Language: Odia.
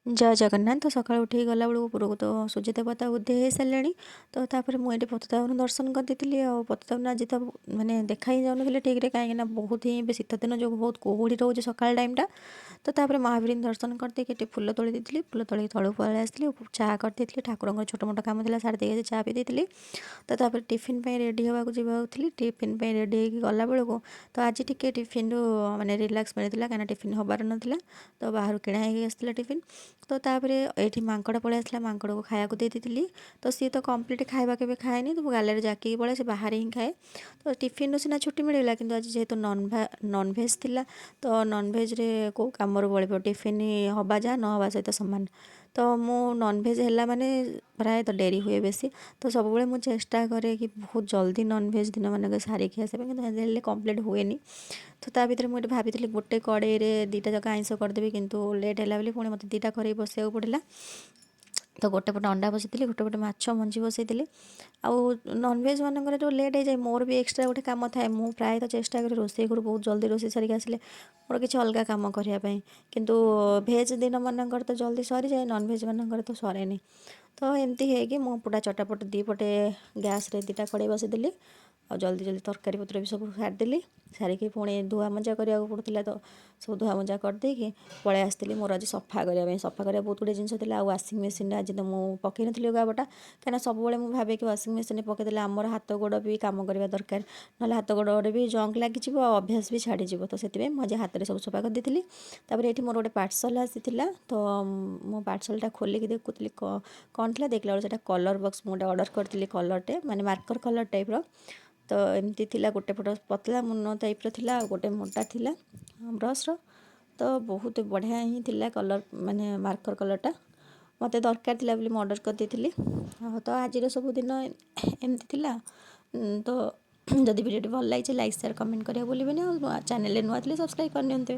ଜୟ ଜଗନ୍ନାଥ। ତ ସକାଳୁ ଉଠିକି ଗଲାବେଳକୁ ଉପରକୁ ତ ସୂର୍ଯ୍ୟ ଦେବତା ଉଦୟ ହେଇସାରିଲେଣି। ତ ତାପରେ ମୁଁ ଏଠି ପତିତପାବନ ଦର୍ଶନ କରିଦେଇଥିଲି। ଆଉ ପତିତପାବନ ଆଜି ତ ମାନେ ଦେଖା ହିଁ ଯାଉନଥିଲେ ଠିକ୍ରେ, କାହିଁକିନା ବହୁତ ହିଁ ଏବେ ଶୀତ ଦିନ ଯୋଗୁଁ ବହୁତ କୁହୁଡ଼ି ରହୁଛି ସକାଳ ଟାଇମ୍ଟା। ତ ତାପରେ ମହାବୀରଙ୍କୁ ଦର୍ଶନ କରିଦେଇକି ଏଠି ଫୁଲ ତୋଳି ଦେଇଥିଲି। ଫୁଲ ତୋଳିକି ତଳକୁ ପଳେଇ ଆସିଥିଲି। ଚାହା କରିଦେଇଥିଲି, ଠାକୁରଙ୍କର ଛୋଟ ମୋଟ କାମ ଥିଲା ସାରି ଦେଇକି ଚାହା ପିଇ ଦେଇଥିଲି। ତ ତାପରେ ଟିଫିନ୍ ପାଇଁ ରେଡ଼ି ହେବାକୁ ଯିବାକୁଥିଲି। ଟିଫିନ୍ ପାଇଁ ରେଡ଼ି ହେଇକି ଗଲାବେଳକୁ ତ ଆଜି ଟିକେ ଟିଫିନ୍ରୁ ମାନେ ରିଲାକ୍ସ ମିଳିଥିଲା, କାହିଁକିନା ଟିଫିନ୍ ହେବାର ନଥିଲା। ତ ବାହାରୁ କିଣା ହେଇକି ଆସିଥିଲା ଟିଫିନ୍। ତ ତାପରେ ଏଇଠି ମାଙ୍କଡ଼ ପଳେଇ ଆସିଲା, ମାଙ୍କଡ଼କୁ ଖାଇବାକୁ ଦେଇ ଦେଇଥିଲି। ତ ସିଏ ତ କମ୍ପ୍ଲିଟ୍ ଖାଇବା କେବେ ଖାଏନି, ତ ମୁଁ ଗାଲିରେ ଜାକିକି ପଳାଏ, ସେ ବାହାରେ ହିଁ ଖାଏ। ତ ଟିଫିନ୍ରୁ ସିନା ଛୁଟି ମିଳିଲା, କିନ୍ତୁ ଆଜି ଯେହେତୁ ନନ୍ଭେଜ୍ ଥିଲା, ତ ନନ୍ଭେଜ୍ରେ କେଉଁ କାମରୁ ବଳିବ, ଟିଫିନ୍ ହେବା ଯାହା ନ ହେବା ସହିତ ସମାନ। ତ ମୁଁ ନନ୍ଭେଜ୍ ହେଲା ମାନେ ପ୍ରାୟତଃ ଡେରି ହୁଏ ବେଶୀ। ତ ସବୁବେଳେ ମୁଁ ଚେଷ୍ଟା କରେ କି ବହୁତ ଜଲ୍ଦି ନନ୍ଭେଜ୍ ଦିନମାନଙ୍କରେ ସାରିକି ଆସିବା ପାଇଁ, କିନ୍ତୁ ହେଲେ କମ୍ପ୍ଲିଟ୍ ହୁଏନି। ତ ତା ଭିତରେ ମୁଁ ଏଠି ଭାବିଥିଲି ଗୋଟେ କଡ଼େଇରେ ଦୁଇଟା ଯାକ ଆଇଁଷ କରିଦେବି, କିନ୍ତୁ ଲେଟ୍ ହେଲା ବୋଲି ପୁଣି ମୋତେ ଦୁଇଟା କରେଇ ବସାଇବାକୁ ପଡ଼ିଲା। ତ ଗୋଟେ ପଟେ ଅଣ୍ଡା ବସାଇଥିଲି, ଗୋଟେ ପଟେ ମାଛ ମଞ୍ଜି ବସାଇଥିଲି। ଆଉ ନନ୍ଭେଜ୍ ମାନଙ୍କରେ ଯେଉଁ ଲେଟ୍ ହେଇଯାଏ, ମୋର ବି ଏକ୍ସଟ୍ରା ଗୋଟେ କାମ ଥାଏ। ମୁଁ ପ୍ରାୟତଃ ଚେଷ୍ଟା କରେ ରୋଷେଇ ଘରୁ ବହୁତ ଜଲ୍ଦି ରୋଷେଇ ସାରିକି ଆସିଲେ ମୋର କିଛି ଅଲଗା କାମ କରିବା ପାଇଁ। କିନ୍ତୁ ଭେଜ୍ ଦିନମାନଙ୍କର ତ ଜଲ୍ଦି ସରିଯାଏ, ନନ୍ଭେଜ୍ ମାନଙ୍କର ତ ସରେନି। ତ ଏମିତି ହେଇକି ମୁଁ ପୁରା ଚଟାପଟ ଦୁଇ ପଟେ ଗ୍ୟାସ୍ରେ ଦୁଇଟା କଡ଼େଇ ବସାଇଦେଲି। ଆଉ ଜଲ୍ଦି ଜଲ୍ଦି ତରକାରୀ ପତ୍ର ବି ସବୁ ସାରିଦେଲି। ସାରିକି ପୁଣି ଧୁଆ ମଜା କରିବାକୁ ପଡ଼ୁଥିଲା, ତ ସବୁ ଧୁଆ ମଜା କରିଦେଇକି ପଳେଇ ଆସିଥିଲି ମୋର ଆଜି ସଫା କରିବା ପାଇଁ। ସଫା କରିବା ବହୁତ ଗୁଡ଼ିଏ ଜିନିଷ ଥିଲା। ଆଉ ୱାସିଂ ମେସିନ୍ରେ ଆଜି ତ ମୁଁ ପକାଇ ନଥିଲି ଲୁଗାପଟା, କାହିଁକିନା ସବୁବେଳେ ମୁଁ ଭାବେ କି ୱାସିଂ ମେସିନ୍ରେ ପକାଇଦେଲେ ଆମର ହାତ ଗୋଡ଼ ବି କାମ କରିବା ଦରକାର, ନହେଲେ ହାତ ଗୋଡ଼ରେ ବି ଜଙ୍କ୍ ଲାଗିଯିବ ଆଉ ଅଭ୍ୟାସ ବି ଛାଡ଼ିଯିବ। ତ ସେଥିପାଇଁ ମୁଁ ଆଜି ହାତରେ ସବୁ ସଫା କରିଦେଇଥିଲି। ତାପରେ ଏଠି ମୋର ଗୋଟେ ପାର୍ସଲ୍ ଆସିଥିଲା, ତ ମୁଁ ପାର୍ସଲ୍ଟା ଖୋଲିକି ଦେଖୁଥିଲି କ'ଣ ଥିଲା। ଦେଖିଲା ବେଳକୁ ସେଇଟା କଲର୍ ବକ୍ସ ମୁଁ ଗୋଟେ ଅର୍ଡ଼ର୍ କରିଥିଲି, କଲର୍ଟେ ମାନେ ମାର୍କର୍ କଲର୍ ଟାଇପ୍ର। ତ ଏମିତି ଥିଲା, ଗୋଟେ ପଟ ପତଳା ମୁନ ଟାଇପ୍ର ଥିଲା, ଆଉ ଗୋଟେ ମୋଟା ଥିଲା ବ୍ରସ୍ର। ତ ବହୁତ ବଢ଼ିଆ ହିଁ ଥିଲା କଲର୍, ମାନେ ମାର୍କର୍ କଲର୍ଟା ମୋତେ ଦରକାର ଥିଲା ବୋଲି ମୁଁ ଅର୍ଡ଼ର୍ କରିଦେଇଥିଲି। ଆଉ ତ ଆଜିର ସବୁ ଦିନ ଏମିତି ଥିଲା। ତ ଯଦି ଭିଡ଼ିଓଟି ଭଲ ଲାଗିଛି, ଲାଇକ୍ ସେୟାର କମେଣ୍ଟ କରିବାକୁ ଭୁଲିବେନି। ଆଉ ଚ୍ୟାନେଲରେ ନୂଆ ଥିଲେ ସବସ୍କ୍ରାଇବ୍ କରିନିଅନ୍ତୁ।